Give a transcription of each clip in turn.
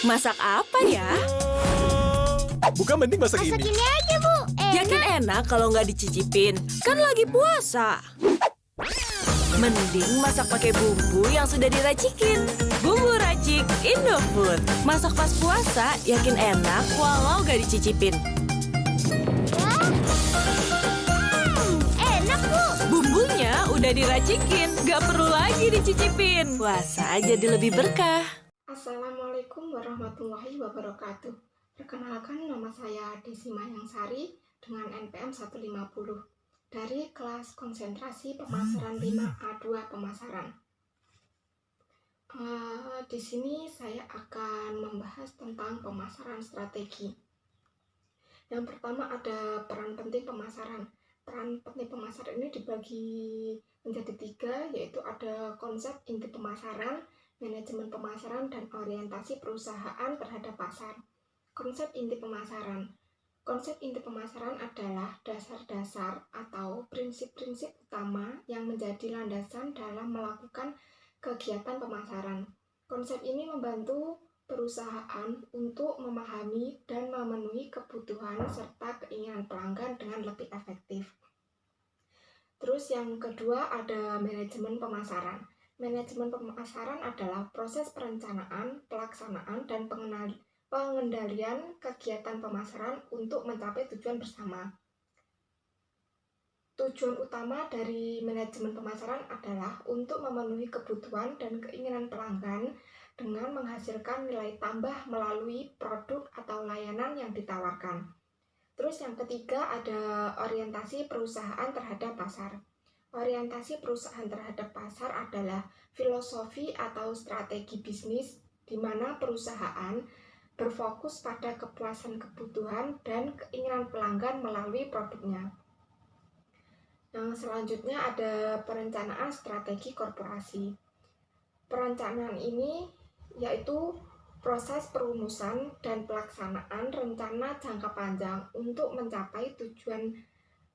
Masak apa ya? Bukan mending masak Masak ini. ini aja, Bu. Yakin enak kalau nggak dicicipin. Kan lagi puasa. Mending masak pakai bumbu yang sudah diracikin. Bumbu racik Indofood. Masak pas puasa, yakin enak walau nggak dicicipin. Enak, Bu. Bumbunya udah diracikin, nggak perlu lagi dicicipin. Puasa jadi lebih berkah. Assalamualaikum warahmatullahi wabarakatuh. Perkenalkan, nama saya Desi Mayangsari dengan NPM 150 dari kelas konsentrasi pemasaran 5A2 pemasaran. Di sini saya akan membahas tentang pemasaran strategi. Yang pertama ada peran penting pemasaran. Peran penting pemasaran ini dibagi menjadi 3, yaitu ada konsep inti pemasaran, manajemen pemasaran, dan orientasi perusahaan terhadap pasar. Konsep inti pemasaran. Konsep inti pemasaran adalah dasar-dasar atau prinsip-prinsip utama yang menjadi landasan dalam melakukan kegiatan pemasaran. Konsep ini membantu perusahaan untuk memahami dan memenuhi kebutuhan serta keinginan pelanggan dengan lebih efektif. Terus yang kedua ada manajemen pemasaran. Manajemen pemasaran adalah proses perencanaan, pelaksanaan, dan pengendalian kegiatan pemasaran untuk mencapai tujuan bersama. Tujuan utama dari manajemen pemasaran adalah untuk memenuhi kebutuhan dan keinginan pelanggan dengan menghasilkan nilai tambah melalui produk atau layanan yang ditawarkan. Terus yang ketiga ada orientasi perusahaan terhadap pasar. Orientasi perusahaan terhadap pasar adalah filosofi atau strategi bisnis di mana perusahaan berfokus pada kepuasan kebutuhan dan keinginan pelanggan melalui produknya. Yang selanjutnya ada perencanaan strategi korporasi. Perencanaan ini yaitu proses perumusan dan pelaksanaan rencana jangka panjang untuk mencapai tujuan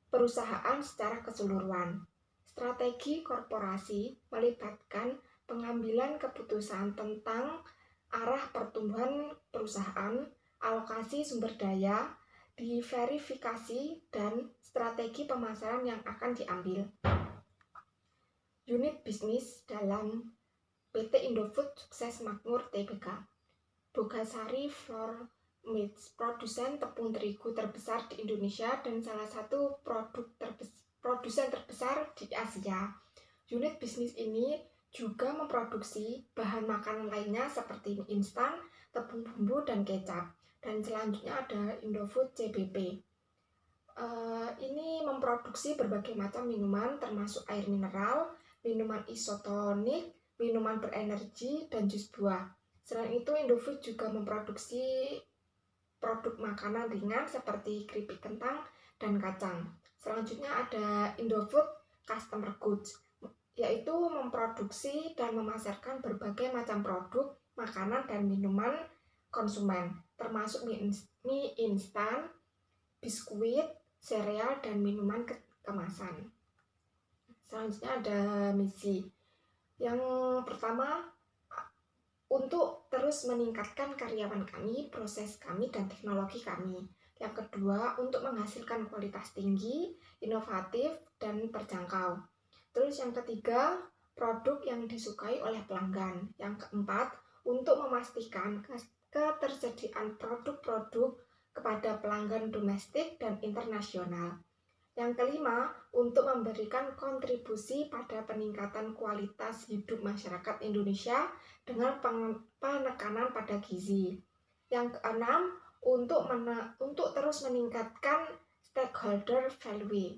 perusahaan secara keseluruhan. Strategi korporasi melibatkan pengambilan keputusan tentang arah pertumbuhan perusahaan, alokasi sumber daya, diverifikasi, dan strategi pemasaran yang akan diambil. Unit bisnis dalam PT Indofood Sukses Makmur Tbk. Bogasari Flour Mills, produsen tepung terigu terbesar di Indonesia dan salah satu produsen terbesar di Asia. Unit bisnis ini juga memproduksi bahan makanan lainnya seperti mie instan, tepung bumbu, dan kecap. Dan selanjutnya ada Indofood CBP. Ini memproduksi berbagai macam minuman termasuk air mineral, minuman isotonik, minuman berenergi, dan jus buah. Selain itu, Indofood juga memproduksi produk makanan ringan seperti keripik kentang dan kacang. Selanjutnya ada Indofood Customer Goods, yaitu memproduksi dan memasarkan berbagai macam produk, makanan, dan minuman konsumen, termasuk mie instan, biskuit, sereal, dan minuman kemasan. Selanjutnya ada misi. Yang pertama, untuk terus meningkatkan karyawan kami, proses kami, dan teknologi kami. Yang kedua, untuk menghasilkan kualitas tinggi, inovatif, dan terjangkau. Terus yang ketiga, produk yang disukai oleh pelanggan. Yang keempat, untuk memastikan ketersediaan produk-produk kepada pelanggan domestik dan internasional. Yang kelima, untuk memberikan kontribusi pada peningkatan kualitas hidup masyarakat Indonesia dengan penekanan pada gizi. Yang keenam, untuk terus meningkatkan stakeholder value.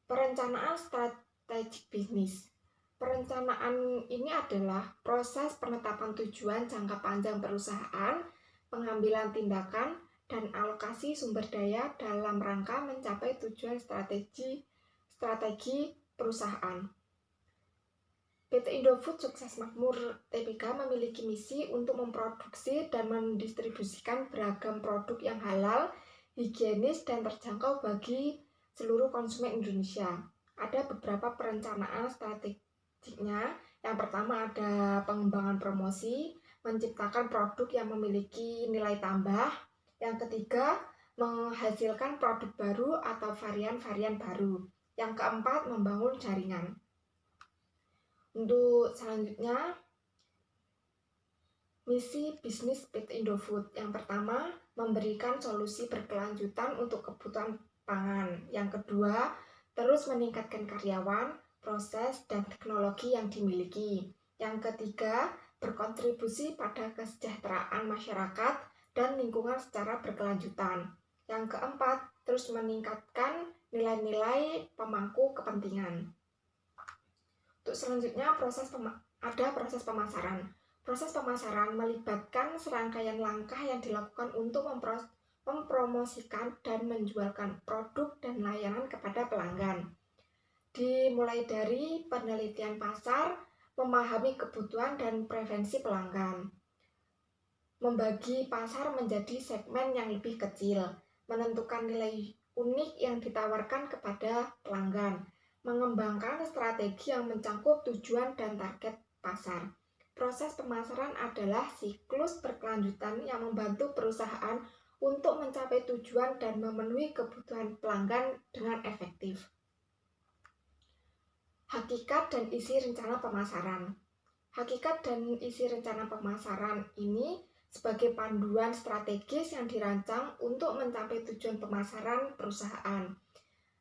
Perencanaan strategik bisnis. Perencanaan ini adalah proses penetapan tujuan jangka panjang perusahaan, pengambilan tindakan, dan alokasi sumber daya dalam rangka mencapai tujuan strategi perusahaan. PT Indofood Sukses Makmur Tbk memiliki misi untuk memproduksi dan mendistribusikan beragam produk yang halal, higienis, dan terjangkau bagi seluruh konsumen Indonesia. Ada beberapa perencanaan strategiknya, Yang pertama ada pengembangan promosi, menciptakan produk yang memiliki nilai tambah. Yang ketiga, menghasilkan produk baru atau varian-varian baru. Yang keempat, membangun jaringan. Untuk selanjutnya, misi bisnis PT Indofood. Yang pertama, memberikan solusi berkelanjutan untuk kebutuhan pangan. Yang kedua, terus meningkatkan karyawan, proses, dan teknologi yang dimiliki. Yang ketiga, berkontribusi pada kesejahteraan masyarakat dan lingkungan secara berkelanjutan. Yang keempat, terus meningkatkan nilai-nilai pemangku kepentingan. Untuk selanjutnya, ada proses pemasaran. Proses pemasaran melibatkan serangkaian langkah yang dilakukan untuk mempromosikan dan menjualkan produk dan layanan kepada pelanggan. Dimulai dari penelitian pasar, memahami kebutuhan dan preferensi pelanggan, membagi pasar menjadi segmen yang lebih kecil, menentukan nilai unik yang ditawarkan kepada pelanggan, mengembangkan strategi yang mencakup tujuan dan target pasar. Proses pemasaran adalah siklus berkelanjutan yang membantu perusahaan untuk mencapai tujuan dan memenuhi kebutuhan pelanggan dengan efektif. Hakikat dan isi rencana pemasaran. Hakikat dan isi rencana pemasaran ini sebagai panduan strategis yang dirancang untuk mencapai tujuan pemasaran perusahaan.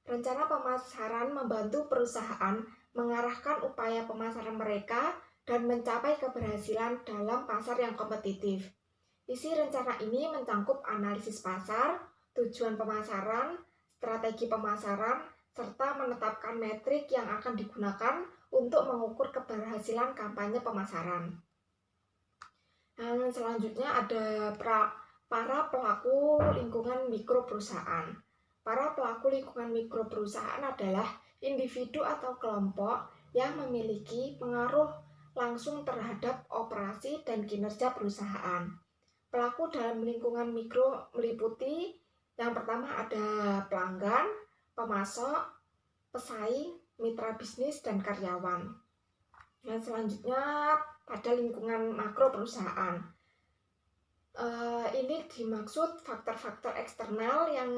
Rencana pemasaran membantu perusahaan mengarahkan upaya pemasaran mereka dan mencapai keberhasilan dalam pasar yang kompetitif. Isi rencana ini mencakup analisis pasar, tujuan pemasaran, strategi pemasaran, serta menetapkan metrik yang akan digunakan untuk mengukur keberhasilan kampanye pemasaran. Yang selanjutnya ada para pelaku lingkungan mikro perusahaan. Para pelaku lingkungan mikro perusahaan adalah individu atau kelompok yang memiliki pengaruh langsung terhadap operasi dan kinerja perusahaan. Pelaku dalam lingkungan mikro meliputi yang pertama ada pelanggan, pemasok, pesaing, mitra bisnis, dan karyawan. Yang selanjutnya pada lingkungan makro perusahaan. Ini dimaksud faktor-faktor eksternal yang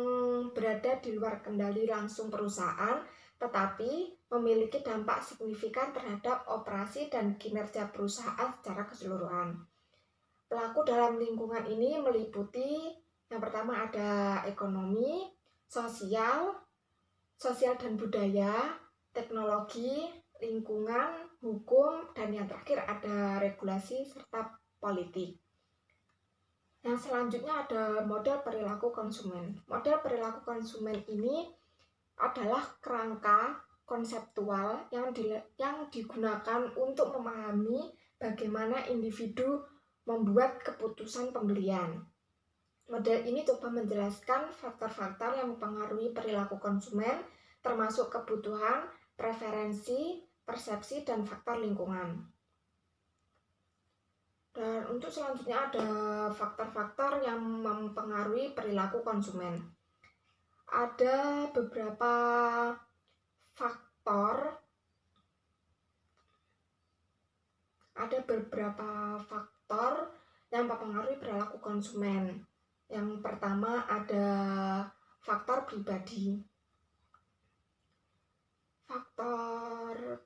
berada di luar kendali langsung perusahaan, tetapi memiliki dampak signifikan terhadap operasi dan kinerja perusahaan secara keseluruhan. Pelaku dalam lingkungan ini meliputi yang pertama ada ekonomi, sosial dan budaya, teknologi, lingkungan, hukum, dan yang terakhir ada regulasi serta politik. Yang selanjutnya ada model perilaku konsumen. Model perilaku konsumen ini adalah kerangka konseptual yang digunakan untuk memahami bagaimana individu membuat keputusan pembelian. Model ini coba menjelaskan faktor-faktor yang mempengaruhi perilaku konsumen, termasuk kebutuhan, preferensi, persepsi, dan faktor lingkungan. Dan untuk selanjutnya ada faktor-faktor yang mempengaruhi perilaku konsumen. Ada beberapa faktor yang mempengaruhi perilaku konsumen. Yang pertama ada faktor pribadi. Faktor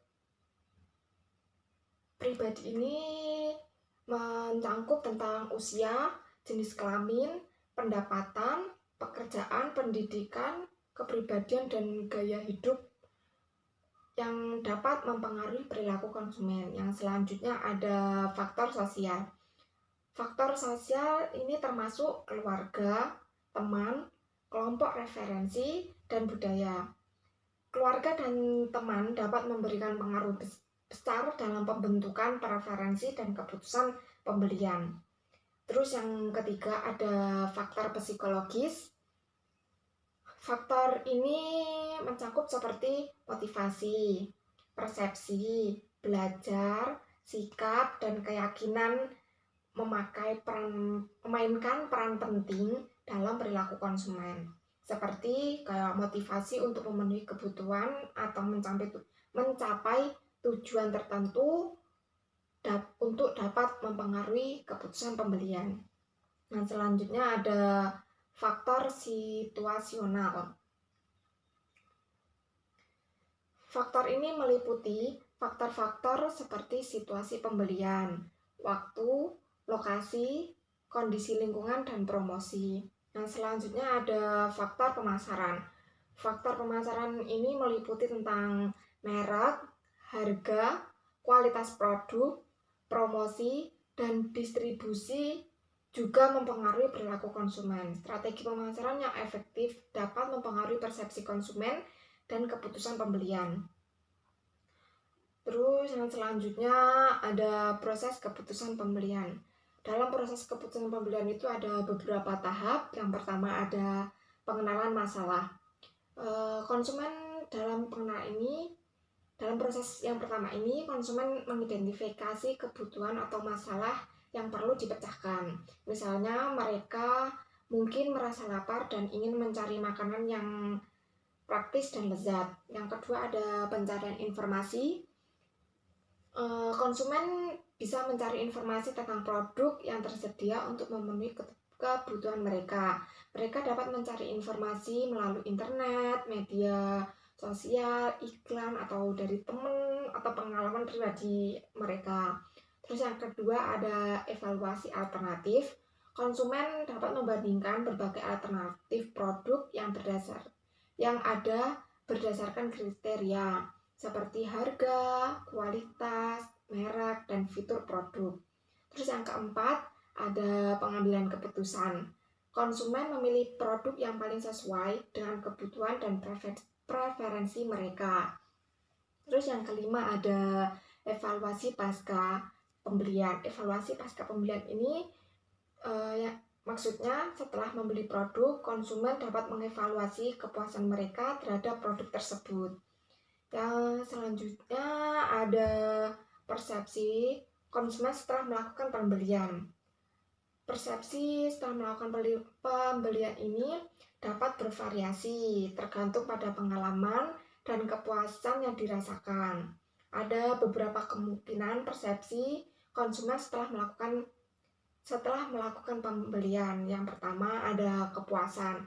pribadi ini mencakup tentang usia, jenis kelamin, pendapatan, pekerjaan, pendidikan, kepribadian, dan gaya hidup yang dapat mempengaruhi perilaku konsumen. Yang selanjutnya ada faktor sosial. Faktor sosial ini termasuk keluarga, teman, kelompok referensi, dan budaya. Keluarga dan teman dapat memberikan pengaruh besar dalam pembentukan preferensi dan keputusan pembelian. Terus yang ketiga ada faktor psikologis. Faktor ini mencakup seperti motivasi, persepsi, belajar, sikap, dan keyakinan memainkan peran penting dalam perilaku konsumen. Seperti kayak motivasi untuk memenuhi kebutuhan atau mencapai tujuan tertentu, untuk dapat mempengaruhi keputusan pembelian. Nah, selanjutnya ada faktor situasional. Faktor ini meliputi faktor-faktor seperti situasi pembelian, waktu, lokasi, kondisi lingkungan, dan promosi. Nah, selanjutnya ada faktor pemasaran. Faktor pemasaran ini meliputi tentang merek, harga, kualitas produk, promosi, dan distribusi juga mempengaruhi perilaku konsumen. Strategi pemasaran yang efektif dapat mempengaruhi persepsi konsumen dan keputusan pembelian. Terus yang selanjutnya ada proses keputusan pembelian. Dalam proses keputusan pembelian itu ada beberapa tahap. Yang pertama ada pengenalan masalah. Konsumen dalam proses yang pertama ini, konsumen mengidentifikasi kebutuhan atau masalah yang perlu dipecahkan. Misalnya mereka mungkin merasa lapar dan ingin mencari makanan yang praktis dan lezat. Yang kedua ada pencarian informasi. Konsumen bisa mencari informasi tentang produk yang tersedia untuk memenuhi kebutuhan mereka. Mereka dapat mencari informasi melalui internet, media sosial, iklan, atau dari teman atau pengalaman pribadi mereka. Terus yang kedua ada evaluasi alternatif. Konsumen dapat membandingkan berbagai alternatif produk yang ada berdasarkan kriteria seperti harga, kualitas, merek, dan fitur produk. Terus yang keempat ada pengambilan keputusan. Konsumen memilih produk yang paling sesuai dengan kebutuhan dan preferensi mereka. Terus yang kelima ada evaluasi pasca pembelian. Evaluasi pasca pembelian ini maksudnya setelah membeli produk, konsumen dapat mengevaluasi kepuasan mereka terhadap produk tersebut. Yang selanjutnya ada persepsi konsumen setelah melakukan pembelian. Persepsi setelah melakukan pembelian ini dapat bervariasi tergantung pada pengalaman dan kepuasan yang dirasakan. Ada beberapa kemungkinan persepsi konsumen setelah melakukan pembelian. Yang pertama ada kepuasan.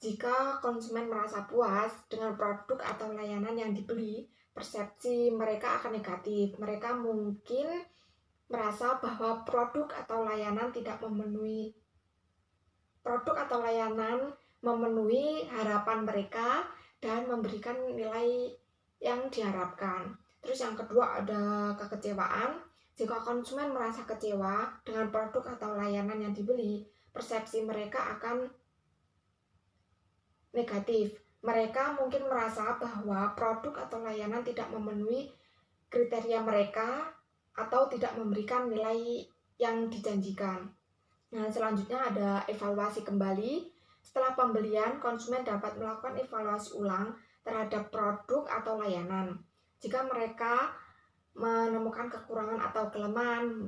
Jika konsumen merasa puas dengan produk atau layanan yang dibeli, persepsi mereka akan negatif. Mereka mungkin merasa bahwa produk atau layanan memenuhi harapan mereka dan memberikan nilai yang diharapkan. Terus yang kedua ada kekecewaan. Jika konsumen merasa kecewa dengan produk atau layanan yang dibeli, persepsi mereka akan negatif. Mereka mungkin merasa bahwa produk atau layanan tidak memenuhi kriteria mereka atau tidak memberikan nilai yang dijanjikan. Nah, selanjutnya ada evaluasi kembali. Setelah pembelian, konsumen dapat melakukan evaluasi ulang terhadap produk atau layanan. Jika mereka menemukan kekurangan atau kelemahan,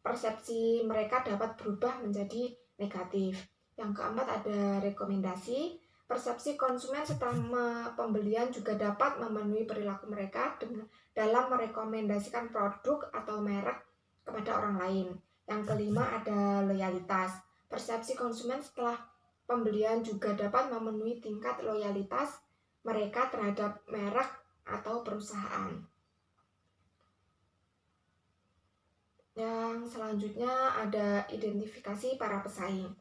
persepsi mereka dapat berubah menjadi negatif. Yang keempat ada rekomendasi. Persepsi konsumen setelah pembelian juga dapat memenuhi perilaku mereka dalam merekomendasikan produk atau merek kepada orang lain. Yang kelima ada loyalitas. Persepsi konsumen setelah pembelian juga dapat memenuhi tingkat loyalitas mereka terhadap merek atau perusahaan. Yang selanjutnya ada identifikasi para pesaing.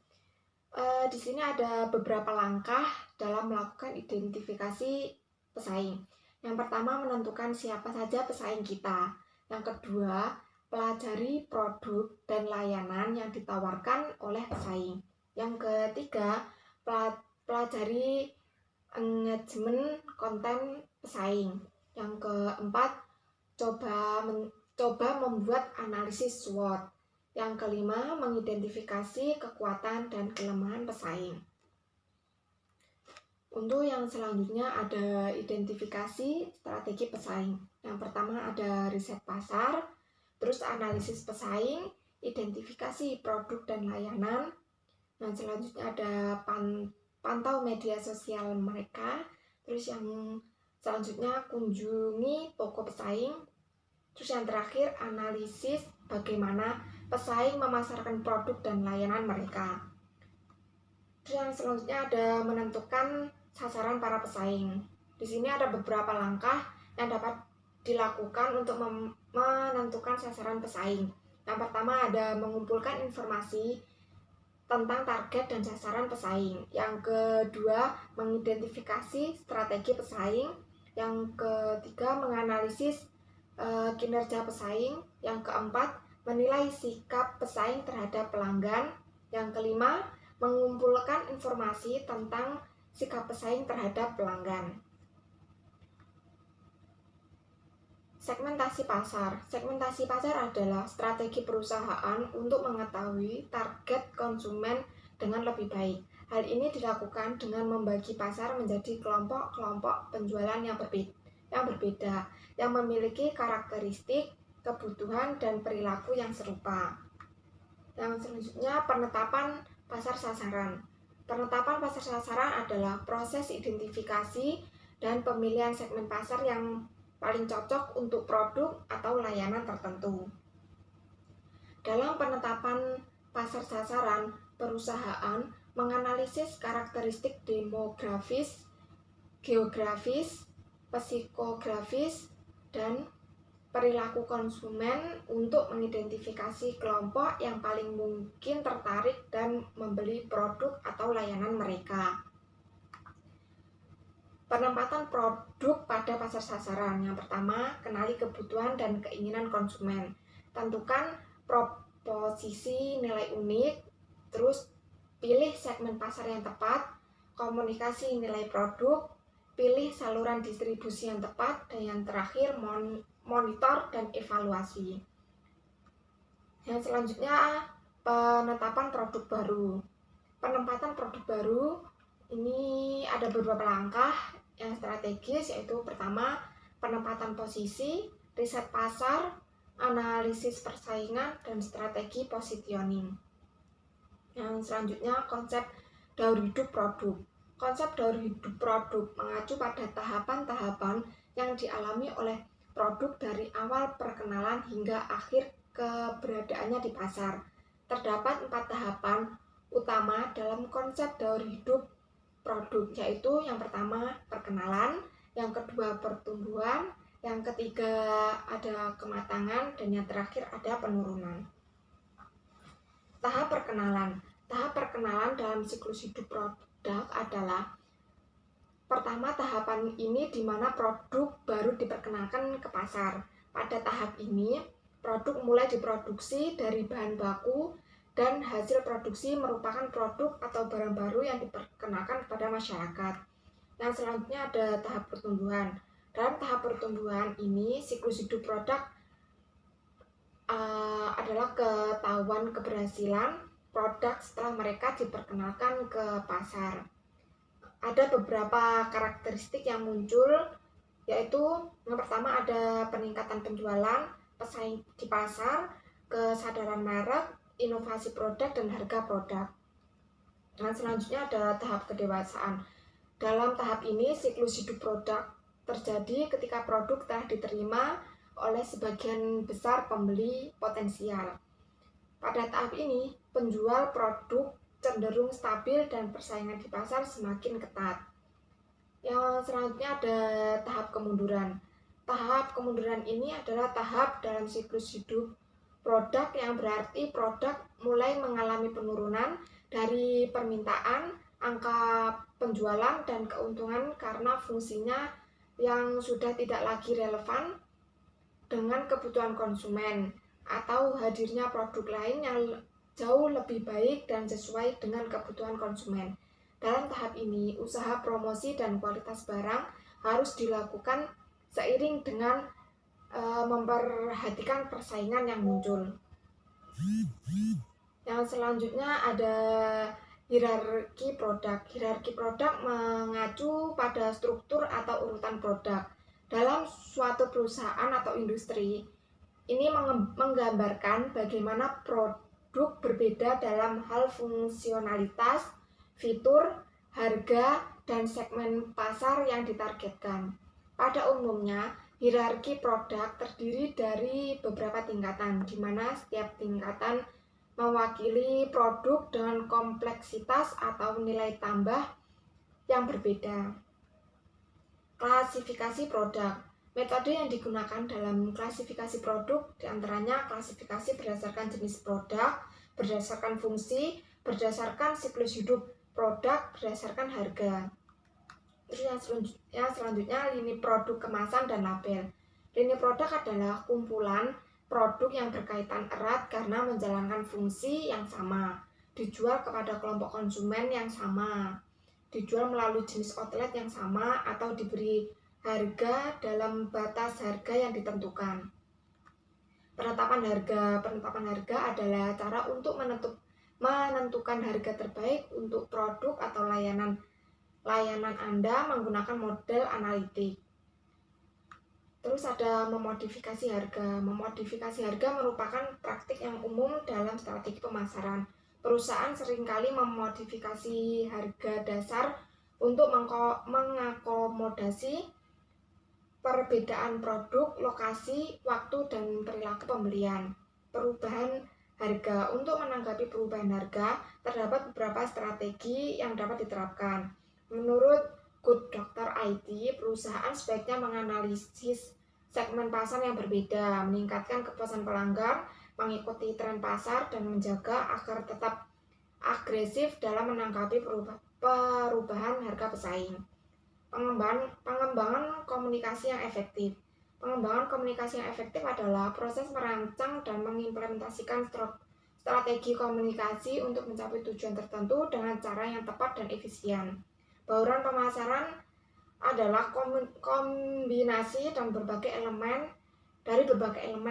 Di sini ada beberapa langkah dalam melakukan identifikasi pesaing. Yang pertama, menentukan siapa saja pesaing kita. Yang kedua, pelajari produk dan layanan yang ditawarkan oleh pesaing. Yang ketiga, pelajari engagement konten pesaing. Yang keempat, coba membuat analisis SWOT. Yang kelima, mengidentifikasi kekuatan dan kelemahan pesaing. Untuk yang selanjutnya ada identifikasi strategi pesaing. Yang pertama ada riset pasar, terus analisis pesaing, identifikasi produk dan layanan. Nah, selanjutnya ada pantau media sosial mereka. Terus yang selanjutnya kunjungi toko pesaing. Terus yang terakhir analisis bagaimana pesaing memasarkan produk dan layanan mereka. Dan selanjutnya ada menentukan sasaran para pesaing. Di sini ada beberapa langkah yang dapat dilakukan untuk menentukan sasaran pesaing. Yang pertama ada mengumpulkan informasi tentang target dan sasaran pesaing. Yang kedua, mengidentifikasi strategi pesaing. Yang ketiga, menganalisis kinerja pesaing. Yang keempat, menilai sikap pesaing terhadap pelanggan. Yang kelima, mengumpulkan informasi tentang sikap pesaing terhadap pelanggan. Segmentasi pasar. Segmentasi pasar adalah strategi perusahaan untuk mengetahui target konsumen dengan lebih baik. Hal ini dilakukan dengan membagi pasar menjadi kelompok-kelompok penjualan yang berbeda, yang memiliki karakteristik, kebutuhan, dan perilaku yang serupa. Yang selanjutnya, penetapan pasar sasaran. Penetapan pasar sasaran adalah proses identifikasi dan pemilihan segmen pasar yang paling cocok untuk produk atau layanan tertentu. Dalam penetapan pasar sasaran, perusahaan menganalisis karakteristik demografis, geografis, psikografis, dan perilaku konsumen untuk mengidentifikasi kelompok yang paling mungkin tertarik dan membeli produk atau layanan mereka. Penempatan produk pada pasar sasaran. Yang pertama, kenali kebutuhan dan keinginan konsumen. Tentukan proposisi nilai unik, terus pilih segmen pasar yang tepat, komunikasi nilai produk, pilih saluran distribusi yang tepat, dan yang terakhir monitor dan evaluasi. Yang selanjutnya, penetapan produk baru. Penempatan produk baru ini ada beberapa langkah yang strategis, yaitu pertama, penempatan posisi, riset pasar, analisis persaingan, dan strategi positioning. Yang selanjutnya, konsep daur hidup produk. Konsep daur hidup produk mengacu pada tahapan-tahapan yang dialami oleh produk dari awal perkenalan hingga akhir keberadaannya di pasar. Terdapat 4 tahapan utama dalam konsep daur hidup produk, yaitu yang pertama perkenalan, yang kedua pertumbuhan, yang ketiga ada kematangan, dan yang terakhir ada penurunan. Tahap perkenalan. Tahap perkenalan dalam siklus hidup produk adalah pertama, tahapan ini di mana produk baru diperkenalkan ke pasar. Pada tahap ini, produk mulai diproduksi dari bahan baku dan hasil produksi merupakan produk atau barang baru yang diperkenalkan kepada masyarakat. Yang selanjutnya ada tahap pertumbuhan. Dalam tahap pertumbuhan ini, siklus hidup produk adalah ketahuan keberhasilan produk setelah mereka diperkenalkan ke pasar. Ada beberapa karakteristik yang muncul, yaitu yang pertama ada peningkatan penjualan, pesaing di pasar, kesadaran merek, inovasi produk, dan harga produk. Dan selanjutnya ada tahap kedewasaan. Dalam tahap ini, siklus hidup produk terjadi ketika produk telah diterima oleh sebagian besar pembeli potensial. Pada tahap ini, penjual produk cenderung stabil dan persaingan di pasar semakin ketat. Yang selanjutnya ada tahap kemunduran. Tahap kemunduran ini adalah tahap dalam siklus hidup produk yang berarti produk mulai mengalami penurunan dari permintaan, angka penjualan, dan keuntungan karena fungsinya yang sudah tidak lagi relevan dengan kebutuhan konsumen atau hadirnya produk lain yang jauh lebih baik dan sesuai dengan kebutuhan konsumen. Dalam tahap ini, usaha promosi dan kualitas barang harus dilakukan seiring dengan memperhatikan persaingan yang muncul. Yang selanjutnya ada hierarki produk. Hierarki produk mengacu pada struktur atau urutan produk. Dalam suatu perusahaan atau industri, ini menggambarkan bagaimana produk berbeda dalam hal fungsionalitas, fitur, harga, dan segmen pasar yang ditargetkan. Pada umumnya, Hierarki produk terdiri dari beberapa tingkatan, di mana setiap tingkatan mewakili produk dengan kompleksitas atau nilai tambah yang berbeda. Klasifikasi produk. Metode yang digunakan dalam klasifikasi produk diantaranya klasifikasi berdasarkan jenis produk, berdasarkan fungsi, berdasarkan siklus hidup produk, berdasarkan harga. Terus yang selanjutnya lini produk kemasan dan label. Lini produk adalah kumpulan produk yang berkaitan erat karena menjalankan fungsi yang sama, dijual kepada kelompok konsumen yang sama, dijual melalui jenis outlet yang sama, atau diberi harga dalam batas harga yang ditentukan. Penetapan harga adalah cara untuk menentukan harga terbaik untuk produk atau layanan Anda menggunakan model analitik. Terus ada memodifikasi harga. Memodifikasi harga merupakan praktik yang umum dalam strategi pemasaran. Perusahaan seringkali memodifikasi harga dasar untuk mengakomodasi perbedaan produk, lokasi, waktu, dan perilaku pembelian. Perubahan harga. Untuk menanggapi perubahan harga, terdapat beberapa strategi yang dapat diterapkan. Menurut Good Dr. IT, perusahaan sebaiknya menganalisis segmen pasar yang berbeda, meningkatkan kepuasan pelanggan, mengikuti tren pasar, dan menjaga agar tetap agresif dalam menanggapi perubahan harga pesaing. Pengembangan komunikasi yang efektif. Pengembangan komunikasi yang efektif adalah proses merancang dan mengimplementasikan strategi komunikasi untuk mencapai tujuan tertentu dengan cara yang tepat dan efisien. Bauran pemasaran adalah kombinasi dan berbagai elemen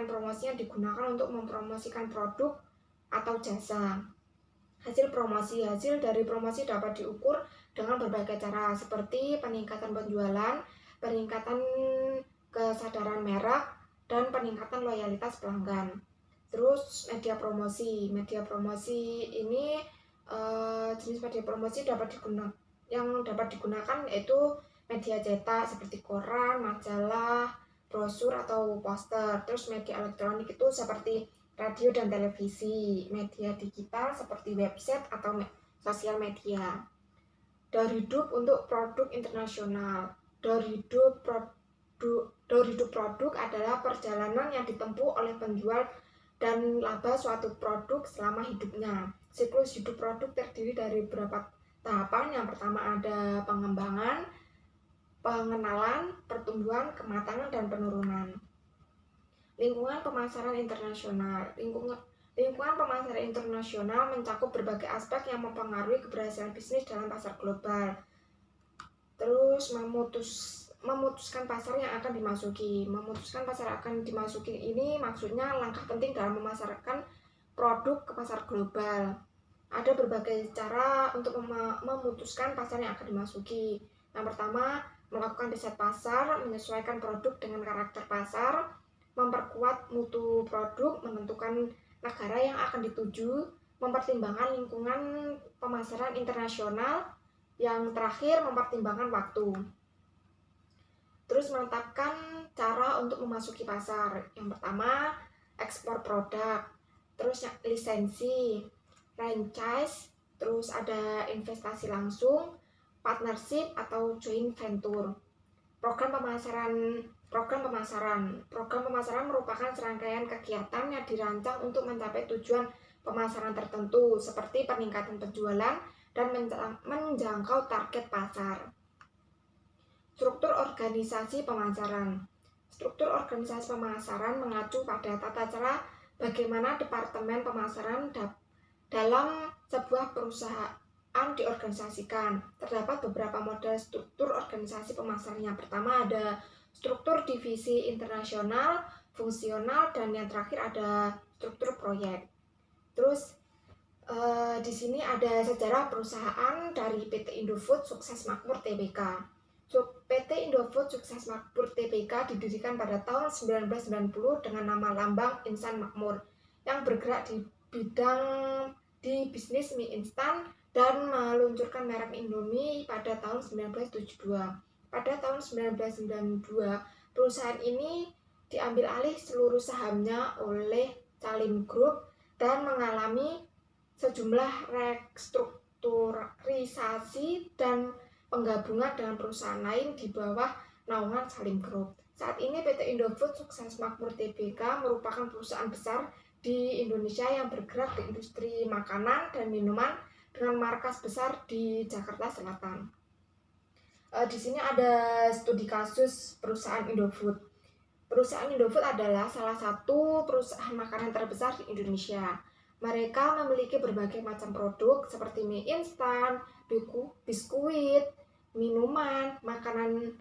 promosi yang digunakan untuk mempromosikan produk atau jasa. Hasil dari promosi dapat diukur dengan berbagai cara, seperti peningkatan penjualan, peningkatan kesadaran merek, dan peningkatan loyalitas pelanggan. Terus media promosi ini jenis media promosi yang dapat digunakan yaitu media cetak seperti koran, majalah, brosur, atau poster. Terus media elektronik itu seperti radio dan televisi. Media digital seperti website atau sosial media. Daur hidup untuk produk internasional. Daur hidup produk adalah perjalanan yang ditempuh oleh penjual dan laba suatu produk selama hidupnya. Siklus hidup produk terdiri dari beberapa tahapan. Yang pertama ada pengembangan, pengenalan, pertumbuhan, kematangan, dan penurunan. Lingkungan pemasaran internasional. Lingkungan pemasaran internasional mencakup berbagai aspek yang mempengaruhi keberhasilan bisnis dalam pasar global. Terus memutuskan pasar yang akan dimasuki. Memutuskan pasar akan dimasuki ini maksudnya langkah penting dalam memasarkan produk ke pasar global. Ada berbagai cara untuk memutuskan pasar yang akan dimasuki. Yang pertama, melakukan riset pasar, menyesuaikan produk dengan karakter pasar, memperkuat mutu produk, menentukan negara yang akan dituju, mempertimbangkan lingkungan pemasaran internasional, yang terakhir mempertimbangkan waktu. Terus menetapkan cara untuk memasuki pasar. Yang pertama, ekspor produk, terus lisensi, franchise, terus ada investasi langsung, partnership atau joint venture. Program pemasaran merupakan serangkaian kegiatan yang dirancang untuk mencapai tujuan pemasaran tertentu, seperti peningkatan penjualan dan menjangkau target pasar. Struktur organisasi pemasaran. Struktur organisasi pemasaran mengacu pada tata cara bagaimana departemen pemasaran dalam sebuah perusahaan diorganisasikan. Terdapat beberapa model struktur organisasi pemasaran. Yang pertama ada struktur divisi internasional, fungsional, dan yang terakhir ada struktur proyek. Terus di sini ada sejarah perusahaan dari PT Indofood Sukses Makmur Tbk. PT Indofood Sukses Makmur Tbk didirikan pada tahun 1990 dengan nama lambang Insan Makmur, yang bergerak di bidang bisnis mie instan dan meluncurkan merek Indomie pada tahun 1972. Pada tahun 1992, Perusahaan ini diambil alih seluruh sahamnya oleh Salim Group dan mengalami sejumlah restrukturisasi dan penggabungan dengan perusahaan lain di bawah naungan Salim Group. Saat ini PT Indofood Sukses Makmur Tbk merupakan perusahaan besar di Indonesia yang bergerak di industri makanan dan minuman dengan markas besar di Jakarta Selatan. Di sini ada studi kasus perusahaan Indofood. Perusahaan Indofood adalah salah satu perusahaan makanan terbesar di Indonesia. Mereka memiliki berbagai macam produk seperti mie instan, biskuit, minuman, makanan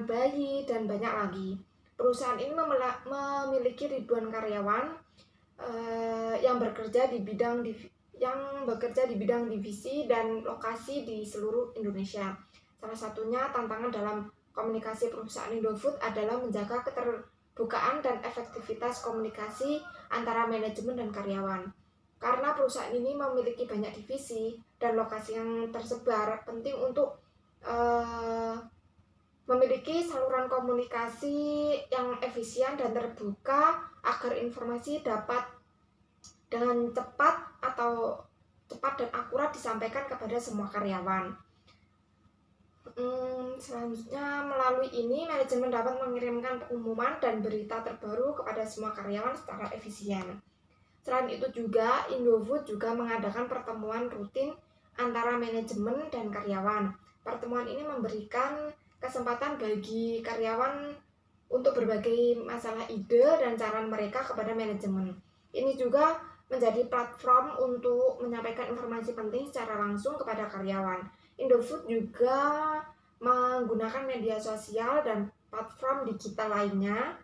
bayi, dan banyak lagi. Perusahaan ini memiliki ribuan karyawan yang bekerja di bidang divisi dan lokasi di seluruh Indonesia. Salah satunya tantangan dalam komunikasi perusahaan Indofood adalah menjaga keterbukaan dan efektivitas komunikasi antara manajemen dan karyawan. Karena perusahaan ini memiliki banyak divisi dan lokasi yang tersebar, penting untuk memiliki saluran komunikasi yang efisien dan terbuka agar informasi dapat dengan cepat dan akurat disampaikan kepada semua karyawan. Selanjutnya, melalui ini manajemen dapat mengirimkan pengumuman dan berita terbaru kepada semua karyawan secara efisien. Selain itu juga, Indofood juga mengadakan pertemuan rutin antara manajemen dan karyawan. Pertemuan ini memberikan kesempatan bagi karyawan untuk berbagai masalah ide dan saran mereka kepada manajemen. Ini juga menjadi platform untuk menyampaikan informasi penting secara langsung kepada karyawan. Indofood juga menggunakan media sosial dan platform digital lainnya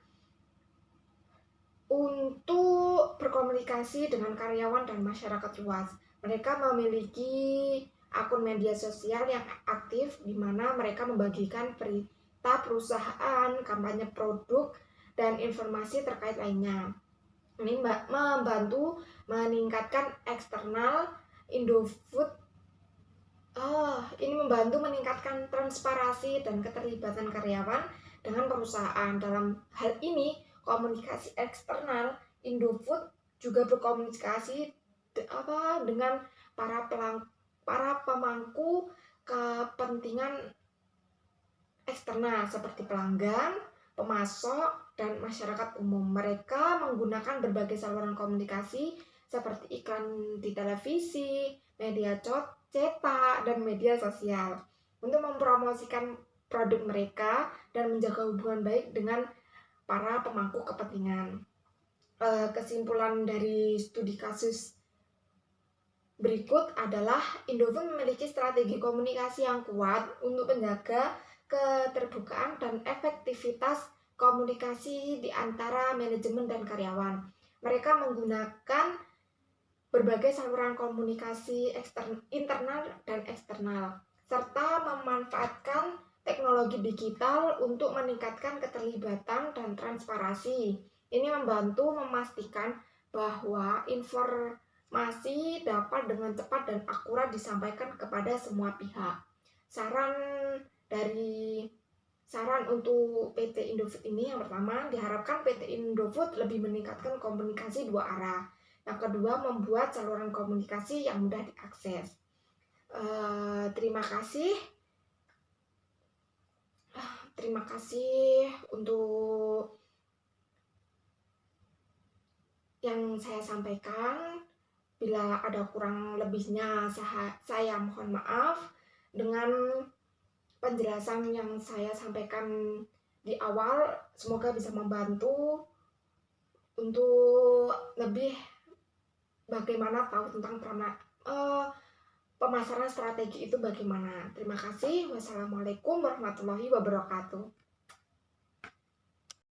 untuk berkomunikasi dengan karyawan dan masyarakat luas. Mereka memiliki akun media sosial yang aktif di mana mereka membagikan berita perusahaan, kampanye produk, dan informasi terkait lainnya. Ini membantu meningkatkan eksternal Indofood. Ini membantu meningkatkan transparansi dan keterlibatan karyawan dengan perusahaan. Dalam hal ini, komunikasi eksternal Indofood juga berkomunikasi dengan para pemangku kepentingan eksternal seperti pelanggan, pemasok, dan masyarakat umum. Mereka menggunakan berbagai saluran komunikasi seperti iklan di televisi, media cetak, dan media sosial untuk mempromosikan produk mereka dan menjaga hubungan baik dengan para pemangku kepentingan. Kesimpulan dari studi kasus berikut adalah Indofood memiliki strategi komunikasi yang kuat untuk menjaga keterbukaan dan efektivitas komunikasi di antara manajemen dan karyawan. Mereka menggunakan berbagai saluran komunikasi internal dan eksternal, serta memanfaatkan teknologi digital untuk meningkatkan keterlibatan dan transparansi. Ini membantu memastikan bahwa informasi dapat dengan cepat dan akurat disampaikan kepada semua pihak. Saran untuk PT Indofood ini, yang pertama, diharapkan PT Indofood lebih meningkatkan komunikasi dua arah. Yang kedua, membuat saluran komunikasi yang mudah diakses. Terima kasih untuk yang saya sampaikan. Bila ada kurang lebihnya, saya mohon maaf. Dengan penjelasan yang saya sampaikan di awal, semoga bisa membantu untuk lebih bagaimana tahu tentang pemasaran strategi itu bagaimana. Terima kasih. Wassalamualaikum warahmatullahi wabarakatuh.